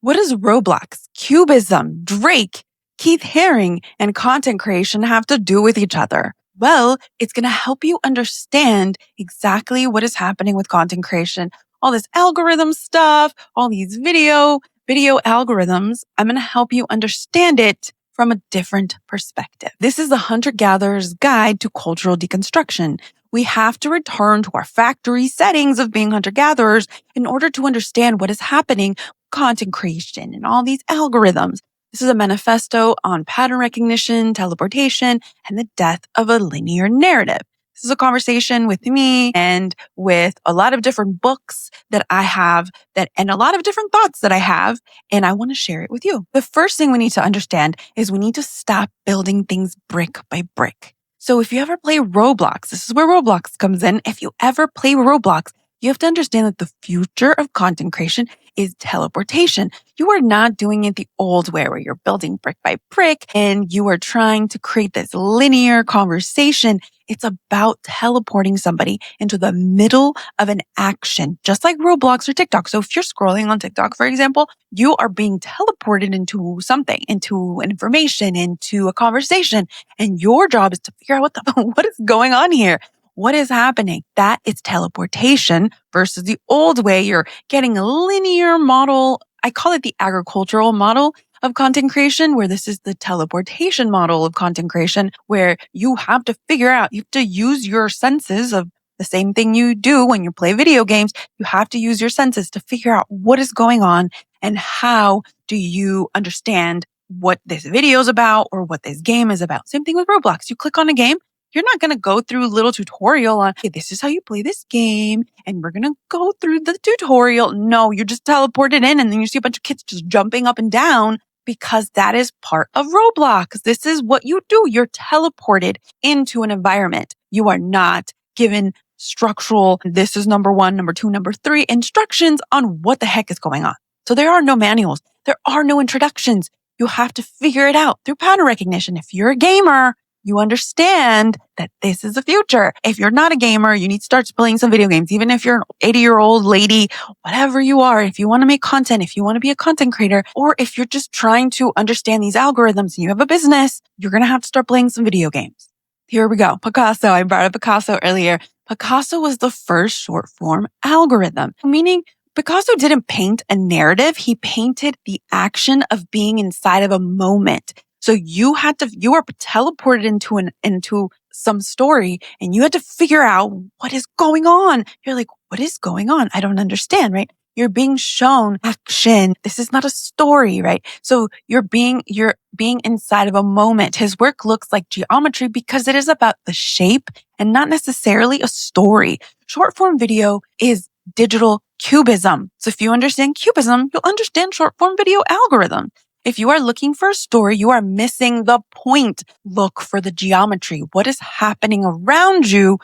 What does Roblox, Cubism, Drake, Keith Haring, and content creation have to do with each other? Well, it's going to help you understand exactly what is happening with content creation. All this algorithm stuff, all these video algorithms. I'm going to help you understand it from a different perspective. This is the hunter-gatherer's guide to cultural deconstruction. We have to return to our factory settings of being hunter-gatherers in order to understand what is happening, content creation and all these algorithms. This is a manifesto on pattern recognition, teleportation, and the death of a linear narrative. This is a conversation with me and with a lot of different books that I have and a lot of different thoughts that I have, and I want to share it with you. The first thing we need to understand is we need to stop building things brick by brick. So if you ever play Roblox, this is where Roblox comes in. If you ever play Roblox, you have to understand that the future of content creation is teleportation. You are not doing it the old way where you're building brick by brick and you are trying to create this linear conversation. It's about teleporting somebody into the middle of an action, just like Roblox or TikTok. So if you're scrolling on TikTok, for example, you are being teleported into something, into information, into a conversation. And your job is to figure out what is going on here. What is happening? That is teleportation versus the old way. You're getting a linear model. I call it the agricultural model of content creation, where this is the teleportation model of content creation, where you have to figure out, you have to use your senses of the same thing you do when you play video games. You have to use your senses to figure out what is going on and how do you understand what this video is about or what this game is about. Same thing with Roblox. You click on a game. You're not going to go through a little tutorial on, hey, this is how you play this game, and we're going to go through the tutorial. No, you're just teleported in, and then you see a bunch of kids just jumping up and down because that is part of Roblox. This is what you do. You're teleported into an environment. You are not given structural, this is number 1, number 2, number 3 instructions on what the heck is going on. So there are no manuals. There are no introductions. You have to figure it out through pattern recognition. If you're a gamer, you understand that this is the future. If you're not a gamer, you need to start playing some video games. Even if you're an 80-year-old lady, whatever you are, if you want to make content, if you want to be a content creator, or if you're just trying to understand these algorithms and you have a business, you're going to have to start playing some video games. Here we go. Picasso. I brought up Picasso earlier. Picasso was the first short form algorithm, meaning Picasso didn't paint a narrative. He painted the action of being inside of a moment. So you were teleported into some story and you had to figure out what is going on. You're like, what is going on? I don't understand, right? You're being shown action. This is not a story, right? So you're being inside of a moment. His work looks like geometry because it is about the shape and not necessarily a story. Short form video is digital cubism. So if you understand cubism, you'll understand short form video algorithm. If you are looking for a story, you are missing the point. Look for the geometry. What is happening around you?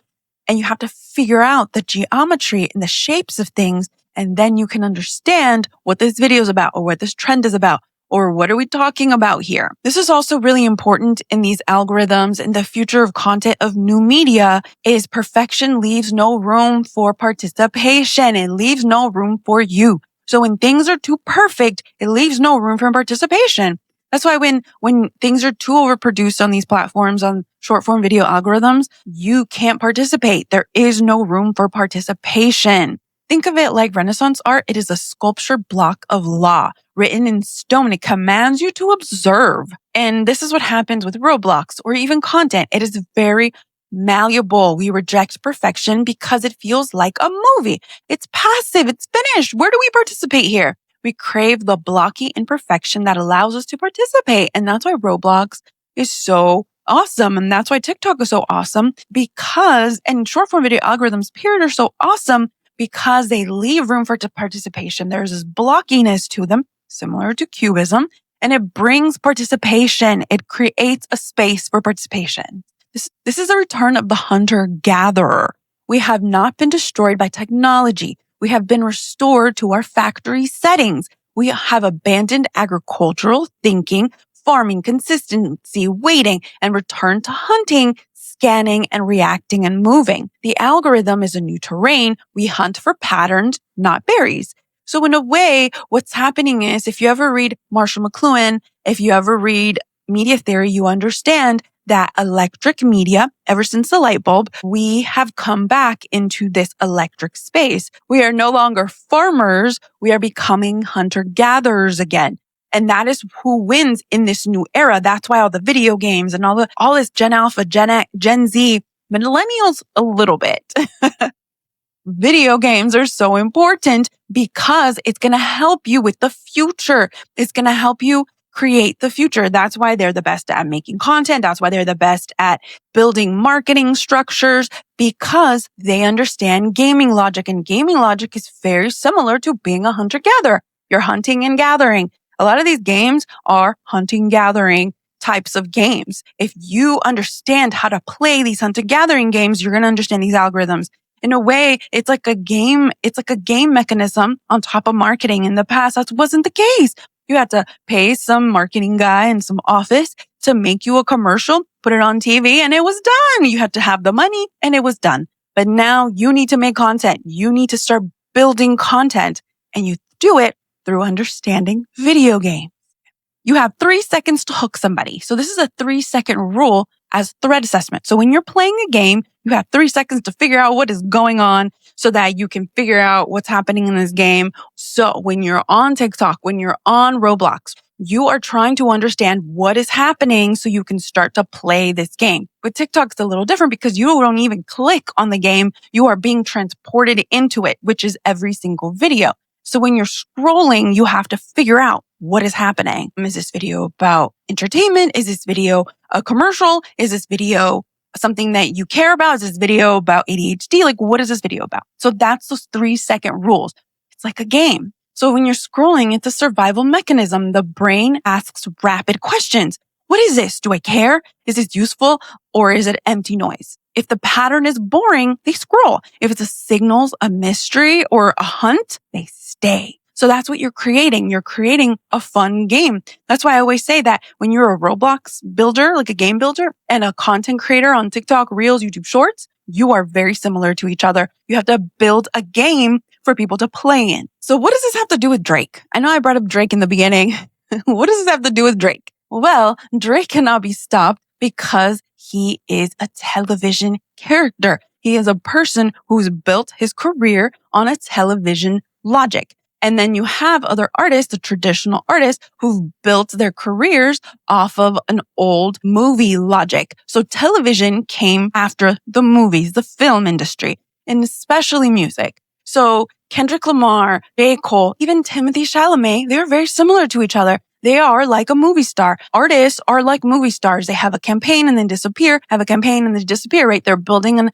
And you have to figure out the geometry and the shapes of things. And then you can understand what this video is about or what this trend is about or what are we talking about here. This is also really important in these algorithms. And the future of content of new media is perfection leaves no room for participation. It leaves no room for you. So when things are too perfect, it leaves no room for participation. That's why when things are too overproduced on these platforms, on short form video algorithms, you can't participate. There is no room for participation. Think of it like Renaissance art. It is a sculpture block of law written in stone. It commands you to observe. And this is what happens with Roblox or even content. It is very malleable. We reject perfection because it feels like a movie. It's passive. It's finished. Where do we participate here? We crave the blocky imperfection that allows us to participate. And that's why Roblox is so awesome. And that's why TikTok is so awesome and short form video algorithms, period, are so awesome because they leave room for participation. There's this blockiness to them, similar to Cubism, and it brings participation. It creates a space for participation. This is a return of the hunter-gatherer. We have not been destroyed by technology. We have been restored to our factory settings. We have abandoned agricultural thinking, farming, consistency, waiting, and returned to hunting, scanning, and reacting and moving. The algorithm is a new terrain. We hunt for patterns, not berries. So in a way, what's happening is if you ever read Marshall McLuhan, if you ever read media theory, you understand that electric media, ever since the light bulb, we have come back into this electric space. We are no longer farmers. We are becoming hunter-gatherers again. And that is who wins in this new era. That's why all the video games and all this Gen Alpha, Gen X, Gen Z, millennials a little bit. Video games are so important because it's going to help you with the future. It's going to help you create the future. That's why they're the best at making content. That's why they're the best at building marketing structures, because they understand gaming logic. And gaming logic is very similar to being a hunter-gatherer. You're hunting and gathering. A lot of these games are hunting-gathering types of games. If you understand how to play these hunter-gathering games, you're going to understand these algorithms. In a way, it's like a game mechanism on top of marketing. In the past, that wasn't the case. You had to pay some marketing guy in some office to make you a commercial, put it on TV, and it was done. You had to have the money and it was done. But now you need to make content. You need to start building content, and you do it through understanding video games. You have 3 seconds to hook somebody. So this is a 3-second rule as threat assessment. So when you're playing a game, you have 3 seconds to figure out what is going on so that you can figure out what's happening in this game. So when you're on TikTok, when you're on Roblox, you are trying to understand what is happening so you can start to play this game. With TikTok, it's a little different because you don't even click on the game. You are being transported into it, which is every single video. So when you're scrolling, you have to figure out what is happening. Is this video about entertainment? Is this video a commercial? Is this video something that you care about? Is this video about ADHD? Like, what is this video about? So that's those 3-second rules. It's like a game. So when you're scrolling, it's a survival mechanism. The brain asks rapid questions. What is this? Do I care? Is this useful? Or is it empty noise? If the pattern is boring, they scroll. If it's a signals, a mystery, or a hunt, they stay. So that's what you're creating. You're creating a fun game. That's why I always say that when you're a Roblox builder, like a game builder, and a content creator on TikTok, Reels, YouTube Shorts, you are very similar to each other. You have to build a game for people to play in. So what does this have to do with Drake? I know I brought up Drake in the beginning. What does this have to do with Drake? Well, Drake cannot be stopped because he is a television character. He is a person who's built his career on a television logic. And then you have other artists, the traditional artists, who've built their careers off of an old movie logic. So television came after the movies, the film industry, and especially music. So Kendrick Lamar, J. Cole, even Timothée Chalamet, they're very similar to each other. They are like a movie star. Artists are like movie stars. They have a campaign and then disappear, have a campaign and then disappear, right? They're building an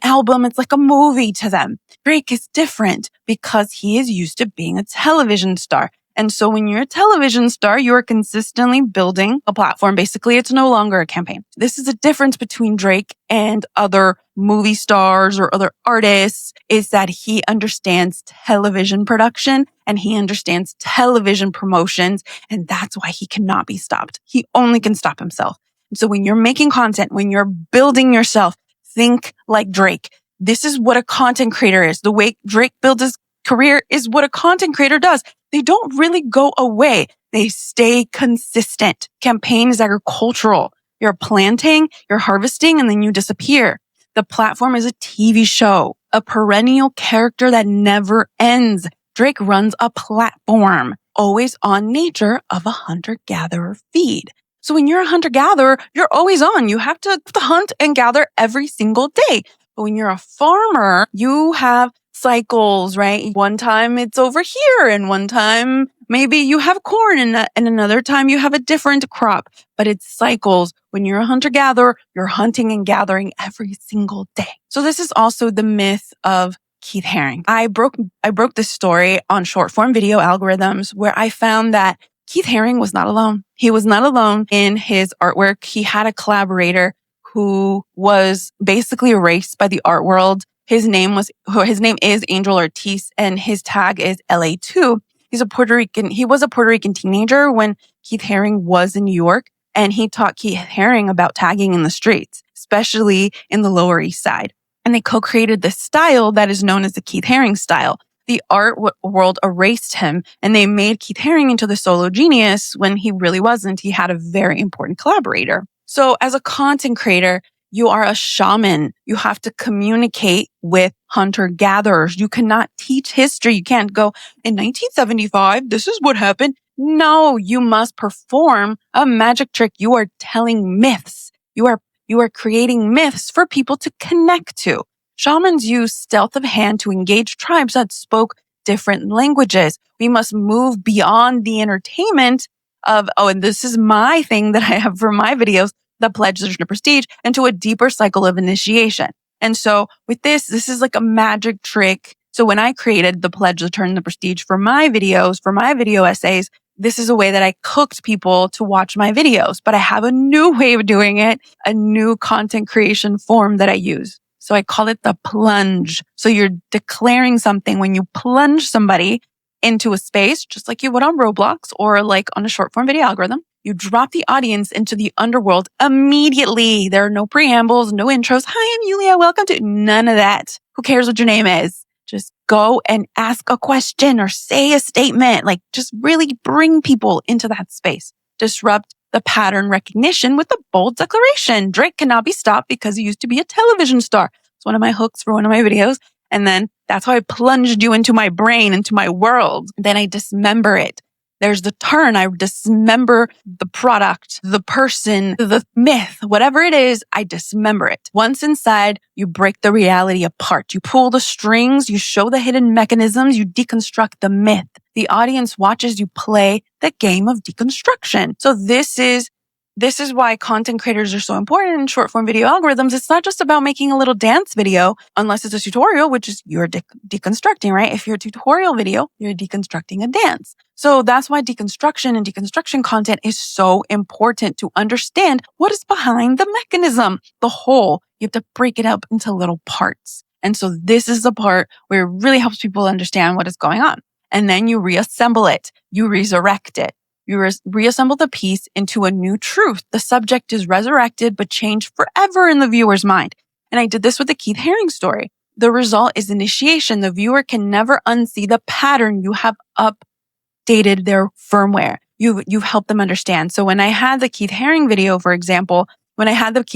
album. It's like a movie to them. Drake is different because he is used to being a television star. And so when you're a television star, you're consistently building a platform. Basically, it's no longer a campaign. This is a difference between Drake and other movie stars or other artists, is that he understands television production and he understands television promotions. And that's why he cannot be stopped. He only can stop himself. And so when you're making content, when you're building yourself, think like Drake. This is what a content creator is. The way Drake builds his career is what a content creator does. They don't really go away. They stay consistent. Campaign is agricultural. You're planting, you're harvesting, and then you disappear. The platform is a TV show, a perennial character that never ends. Drake runs a platform, always on nature of a hunter-gatherer feed. So when you're a hunter-gatherer, you're always on. You have to hunt and gather every single day. But when you're a farmer, you have cycles, right? One time it's over here, and one time maybe you have corn, and another time you have a different crop. But it's cycles. When you're a hunter-gatherer, you're hunting and gathering every single day. So this is also the myth of Keith Haring. I broke this story on short form video algorithms where I found that Keith Haring was not alone. He was not alone in his artwork. He had a collaborator who was basically erased by the art world. His name is Angel Ortiz, and his tag is LA2. He was a Puerto Rican teenager when Keith Haring was in New York, and he taught Keith Haring about tagging in the streets, especially in the Lower East Side. And they co-created this style that is known as the Keith Haring style. the art world erased him and they made Keith Haring into the solo genius when he really wasn't. He had a very important collaborator. So as a content creator, you are a shaman. You have to communicate with hunter-gatherers. You cannot teach history. You can't go, in 1975, this is what happened. No, you must perform a magic trick. You are telling myths. You are creating myths for people to connect to. Shamans use stealth of hand to engage tribes that spoke different languages. We must move beyond the entertainment of, oh, and this is my thing that I have for my videos, the pledge, the prestige, into a deeper cycle of initiation. And so with this is like a magic trick. So when I created the pledge, the turn, the prestige for my videos, for my video essays, this is a way that I cooked people to watch my videos, but I have a new way of doing it, a new content creation form that I use. So I call it the plunge. So you're declaring something when you plunge somebody into a space, just like you would on Roblox or like on a short form video algorithm. You drop the audience into the underworld immediately. There are no preambles, no intros. Hi, I'm Yulia. Welcome to none of that. Who cares what your name is? Just go and ask a question or say a statement. Like just really bring people into that space. Disrupt the pattern recognition with a bold declaration. Drake cannot be stopped because he used to be a television star. It's one of my hooks for one of my videos. And then that's how I plunged you into my brain, into my world. Then I dismember it. There's the turn. I dismember the product, the person, the myth, whatever it is, I dismember it. Once inside, you break the reality apart. You pull the strings, you show the hidden mechanisms, you deconstruct the myth. The audience watches you play the game of deconstruction. So this is why content creators are so important in short form video algorithms. It's not just about making a little dance video, unless it's a tutorial, which is you're deconstructing, right? If you're a tutorial video, you're deconstructing a dance. So that's why deconstruction and deconstruction content is so important to understand what is behind the mechanism, the whole. You have to break it up into little parts. And so this is the part where it really helps people understand what is going on. And then you reassemble it. You resurrect it. You reassemble the piece into a new truth. The subject is resurrected, but changed forever in the viewer's mind. And I did this with the Keith Haring story. The result is initiation. The viewer can never unsee the pattern. You have updated their firmware. You've helped them understand. So when I had the Keith Haring video, for example, I said that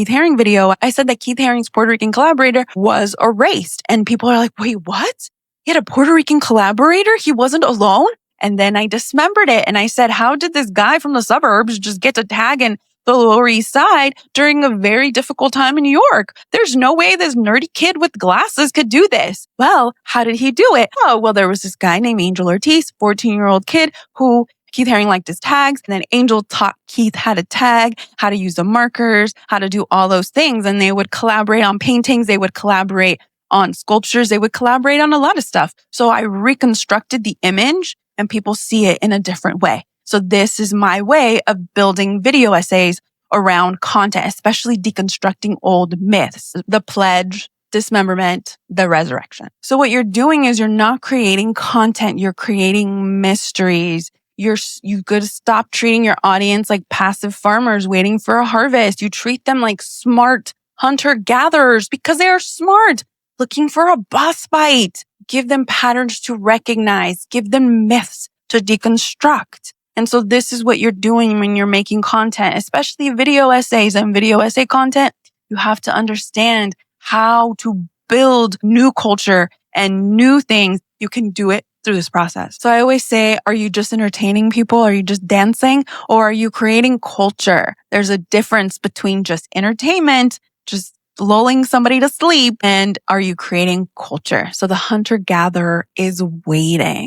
Keith Haring's Puerto Rican collaborator was erased. And people are like, wait, what? He had a Puerto Rican collaborator? He wasn't alone? And then I dismembered it and I said, how did this guy from the suburbs just get to tag in the Lower East Side during a very difficult time in New York? There's no way this nerdy kid with glasses could do this. Well, how did he do it? Oh, well, there was this guy named Angel Ortiz, 14-year-old kid who Keith Haring liked his tags. And then Angel taught Keith how to tag, how to use the markers, how to do all those things. And they would collaborate on paintings. They would collaborate on sculptures. They would collaborate on a lot of stuff. So I reconstructed the image and people see it in a different way. So this is my way of building video essays around content, especially deconstructing old myths, the pledge, dismemberment, the resurrection. So what you're doing is you're not creating content, you're creating mysteries. You got to stop treating your audience like passive farmers waiting for a harvest. You treat them like smart hunter-gatherers because they are smart, looking for a boss fight. Give them patterns to recognize. Give them myths to deconstruct. And so this is what you're doing when you're making content, especially video essays and video essay content. You have to understand how to build new culture and new things. You can do it through this process. So I always say, are you just entertaining people? Are you just dancing? Or are you creating culture? There's a difference between just entertainment, just lulling somebody to sleep, and are you creating culture? So the hunter-gatherer is waiting.